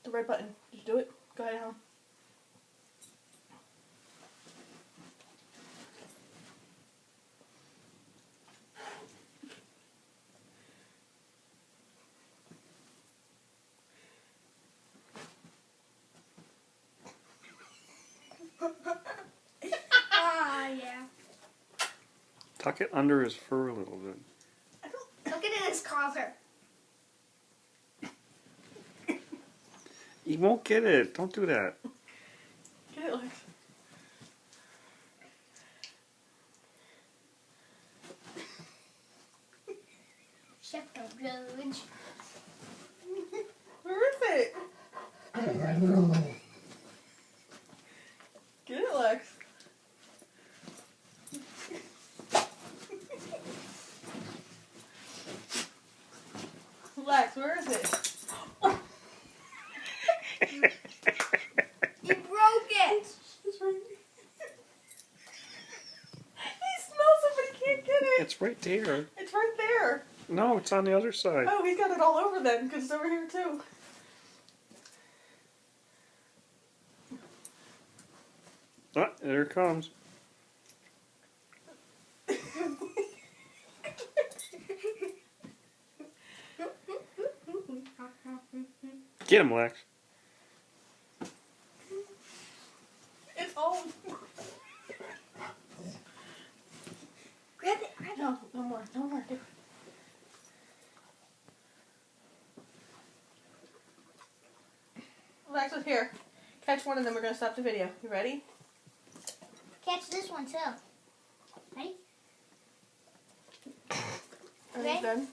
The red button. Did you do it? Go ahead, home. Yeah. Tuck it under his fur a little bit. Look at his collar. He won't get it. Don't do that. Get it, Lex. Shepherd Village. Where is it? Get it, Lex. Lex, where is it? You broke it. It's right. He smells it, but he can't get it. It's right there. It's right there. No, it's on the other side. Oh, he's got it all over then, because it's over here too. Ah, there it comes. Get him, Lex. It's home. Grab it. Grab it. No, no more. No more. Lex, was here. Catch one and then we're going to stop the video. You ready? Catch this one too. Ready? Are you done?